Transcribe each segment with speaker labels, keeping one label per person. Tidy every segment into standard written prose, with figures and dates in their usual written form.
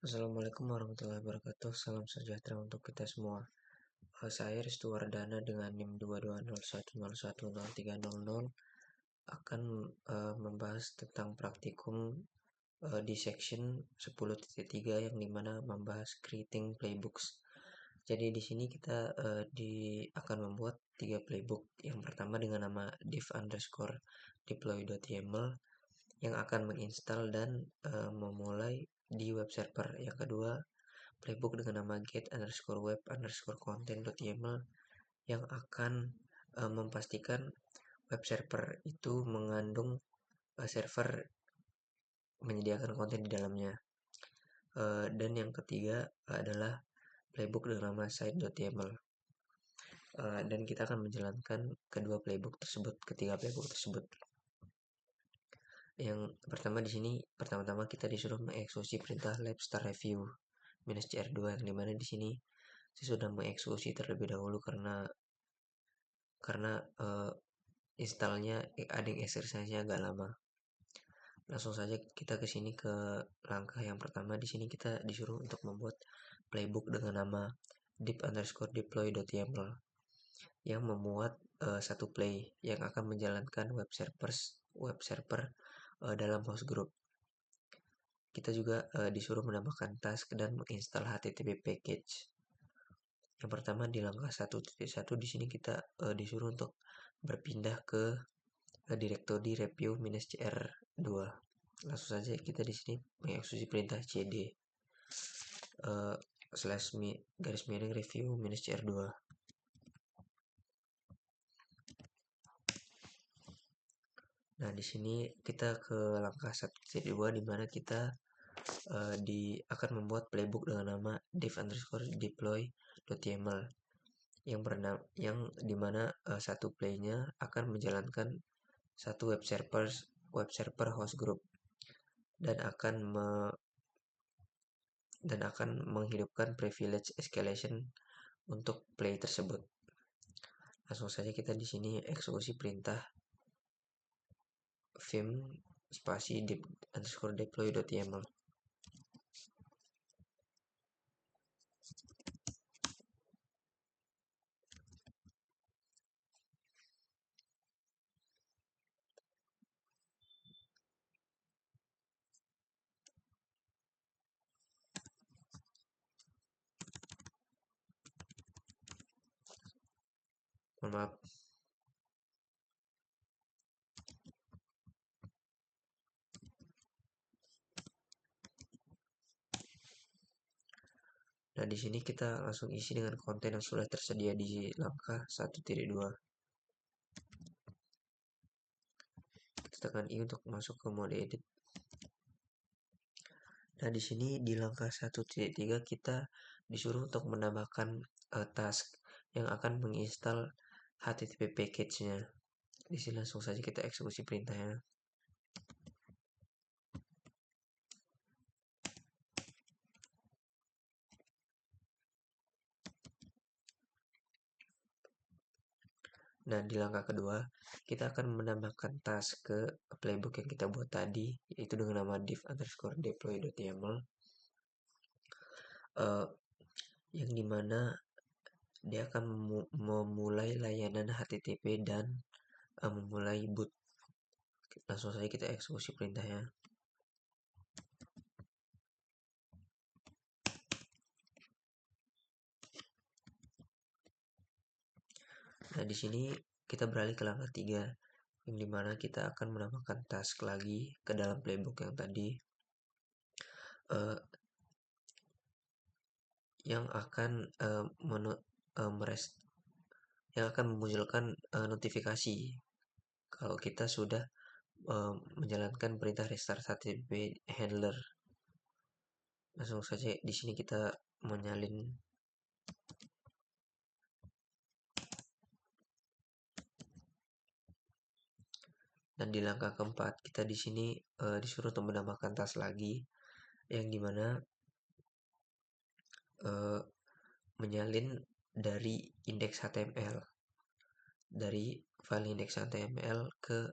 Speaker 1: Assalamualaikum warahmatullahi wabarakatuh. Salam sejahtera untuk kita semua. Saya Restu Wardana dengan NIM 2201010300 akan membahas tentang praktikum di section 10.3 yang dimana membahas creating playbooks. Jadi di sini kita akan membuat 3 playbook. Yang pertama dengan nama div_deploy.yaml yang akan menginstal dan memulai di web server. Yang kedua, playbook dengan nama get_web_content.yaml yang akan memastikan web server itu mengandung server menyediakan konten di dalamnya. Dan yang ketiga adalah playbook dengan nama site.yaml. Dan kita akan menjalankan ketiga playbook tersebut. Yang pertama di sini pertama-tama kita disuruh mengeksekusi perintah lab start review -cr2 yang dimana di sini saya sudah mengeksekusi terlebih dahulu karena installnya adding exercise-nya agak lama. Langsung saja kita ke sini ke langkah yang pertama. Di sini kita disuruh untuk membuat playbook dengan nama div_deploy.yaml yang memuat satu play yang akan menjalankan web server dalam host group. Kita juga disuruh menambahkan task dan menginstal HTTP package. Yang pertama di langkah 1.1 di sini kita disuruh untuk berpindah ke direktori review -cr2. Langsung saja kita di sini mengeksekusi perintah cd /review -cr2. Nah, di sini kita ke langkah 1.2 di mana kita akan membuat playbook dengan nama div_deploy.yaml yang dimana satu playnya akan menjalankan satu web server host group dan akan menghidupkan privilege escalation untuk play tersebut. Langsung saja kita di sini eksekusi perintah vim spasi div_deploy.yaml. Mohon maaf. Nah, di sini kita langsung isi dengan konten yang sudah tersedia di langkah 1.2. Kita tekan I untuk masuk ke mode edit. Nah, di sini di langkah 1.3 kita disuruh untuk menambahkan task yang akan menginstal HTTP package-nya. Di sini langsung saja kita eksekusi perintahnya. Nah, di langkah kedua, kita akan menambahkan task ke playbook yang kita buat tadi, yaitu dengan nama div_deploy.yaml, yang dimana dia akan memulai layanan HTTP dan memulai boot. Langsung saja kita eksekusi perintahnya. Nah, di sini kita beralih ke langkah 3 yang dimana kita akan menambahkan task lagi ke dalam playbook yang tadi yang akan memunculkan notifikasi kalau kita sudah menjalankan perintah restart HTTP handler. Langsung saja di sini kita menyalin. Dan di langkah keempat kita di sini disuruh untuk menambahkan task lagi yang dimana menyalin dari indeks HTML dari file indeks HTML ke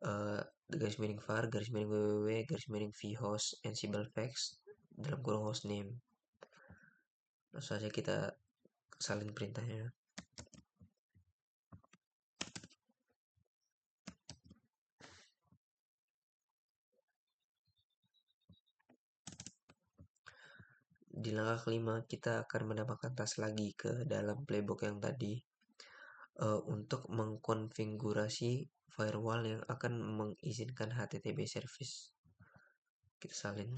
Speaker 1: _var _www _vhost ansible facts dalam kurung hostname. Langsung saja kita salin perintahnya. Di langkah kelima, kita akan menambahkan task lagi ke dalam playbook yang tadi untuk mengkonfigurasi firewall yang akan mengizinkan HTTP service. Kita salin.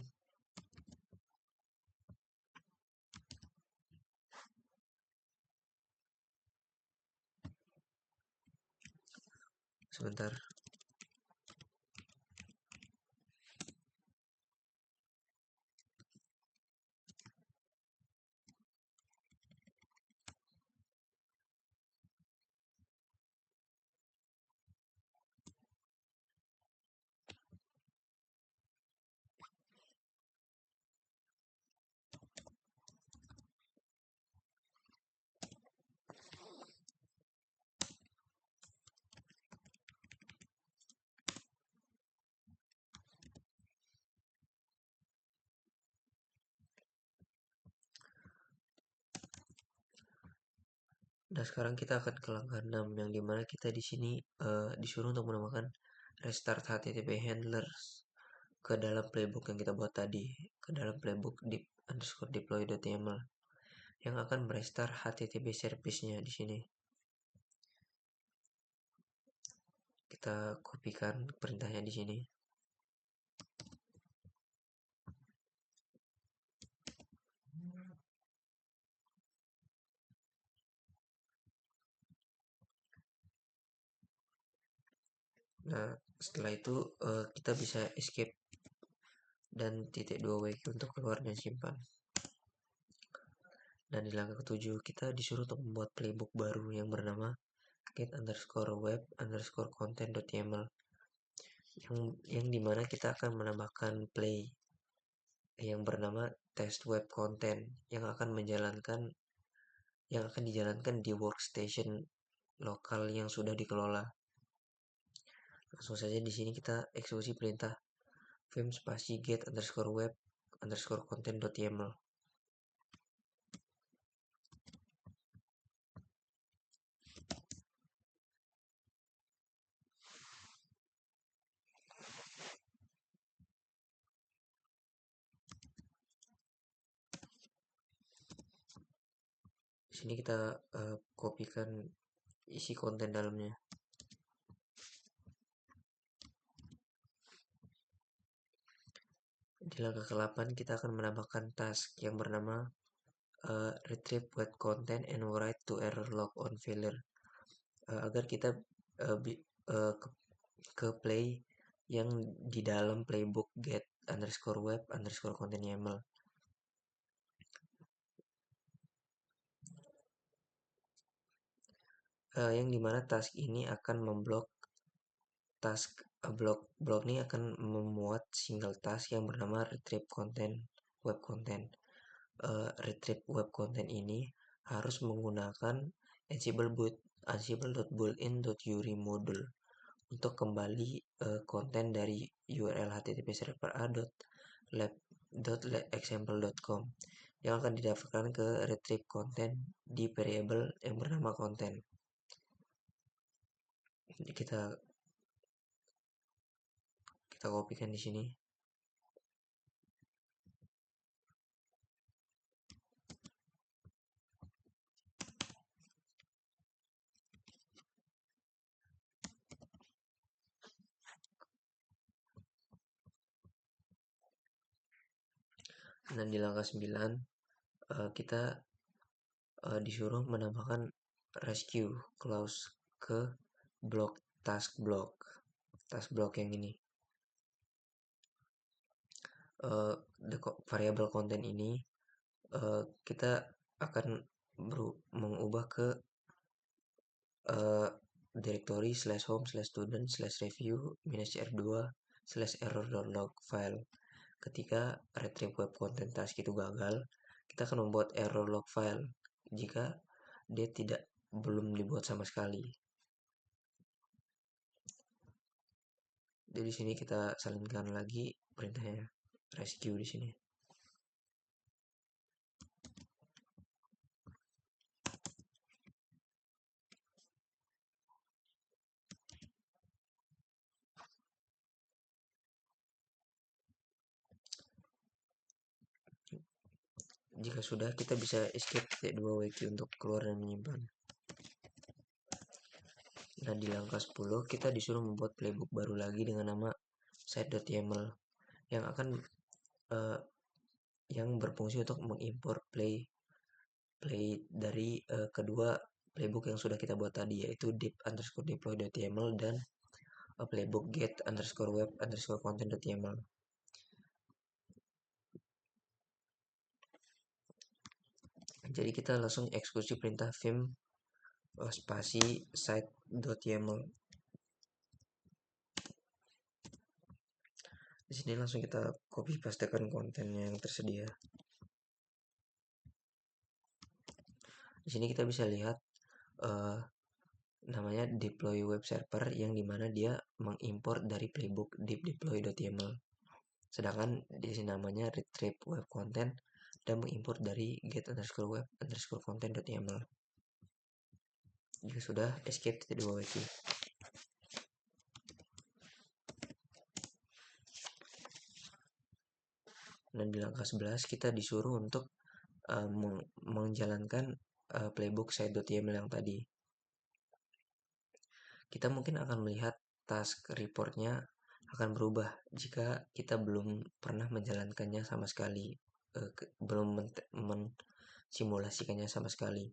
Speaker 1: Sebentar. Nah, sekarang kita akan ke langkah 6 yang dimana kita di sini disuruh untuk menambahkan restart HTTP handlers ke dalam playbook yang kita buat tadi, ke dalam playbook deploy.yaml yang akan merestart HTTP service-nya di sini. Kita kopikan perintahnya di sini. Nah, setelah itu kita bisa escape dan titik 2 WQ untuk keluar dan simpan. Dan di langkah ketujuh kita disuruh untuk membuat playbook baru yang bernama get_web_content.yaml yang dimana kita akan menambahkan play yang bernama test web content yang akan dijalankan di workstation lokal yang sudah dikelola. Langsung saja di sini kita eksekusi perintah vim spasi get_web_content.yaml. Di sini kita kopikan isi konten dalamnya. Di langkah ke-8 kita akan menambahkan task yang bernama retrieve web content and write to error log on failure agar kita ke play yang di dalam playbook get_web_content.yaml. Yang dimana task ini akan memblok task blok ini akan memuat single task yang bernama retrieve web content. Retrieve web content ini harus menggunakan ansible.boolean.uri module untuk kembali konten dari URL http server a.lab.example.com yang akan didaftarkan ke retrieve content di variable yang bernama content. Jadi kita kopikan di sini. Dan di langkah 9 kita disuruh menambahkan rescue clause ke task block yang ini. Variabel konten ini kita akan mengubah ke directory /home/student/review-r2/error.log file. Ketika retrieve web content task itu gagal, kita akan membuat error log file jika dia belum dibuat sama sekali. Jadi di sini kita salinkan lagi perintahnya rescue di sini. Jika sudah, kita bisa escape titik 2 wiki untuk keluar dan menyimpan. Nah, di langkah 10 kita disuruh membuat playbook baru lagi dengan nama site.yml yang akan yang berfungsi untuk mengimport play dari kedua playbook yang sudah kita buat tadi, yaitu div_deploy.yml dan playbook get_web_content.yml. Jadi kita langsung eksekusi perintah vim spasi site.yml. Di sini langsung kita copy pastekan kontennya yang tersedia. Di sini kita bisa lihat namanya deploy web server, yang dimana dia mengimport dari playbook div_deploy.yml. Sedangkan di sini namanya retrieve web content dan mengimport dari get_web_content.yml. Jika sudah, escape titik 2 wiki. Dan di langkah 11 kita disuruh untuk menjalankan playbook site.yml yang tadi. Kita mungkin akan melihat task reportnya akan berubah jika kita belum pernah menjalankannya sama sekali, belum mensimulasikannya sama sekali.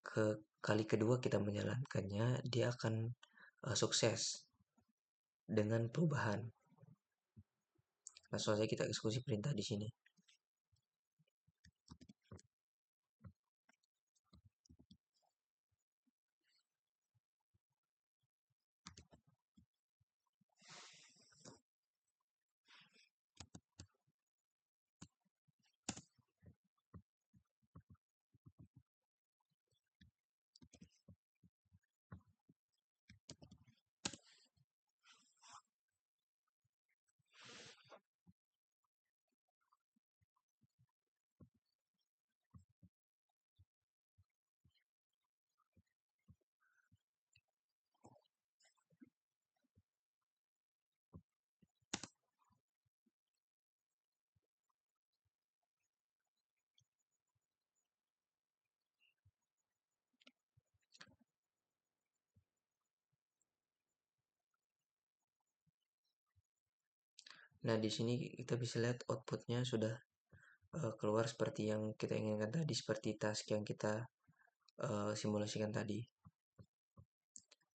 Speaker 1: Ke kali kedua kita menjalankannya, dia akan sukses dengan perubahan. Langsung saja kita eksekusi perintah di sini. Nah, di sini kita bisa lihat outputnya sudah keluar seperti yang kita inginkan tadi, seperti task yang kita simulasikan tadi.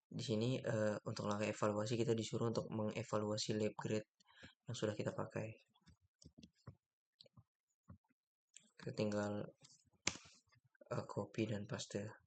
Speaker 1: Di sini untuk langkah evaluasi kita disuruh untuk mengevaluasi lab grade yang sudah kita pakai. Kita tinggal copy dan paste.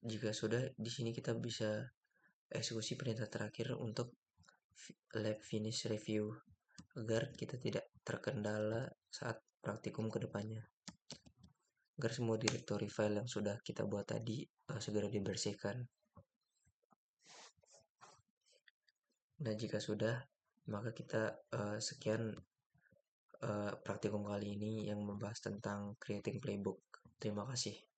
Speaker 1: Jika sudah, di sini kita bisa eksekusi perintah terakhir untuk lab finish review agar kita tidak terkendala saat praktikum ke depannya. Agar semua directory file yang sudah kita buat tadi segera dibersihkan. Nah, jika sudah, maka kita sekian praktikum kali ini yang membahas tentang creating playbook. Terima kasih.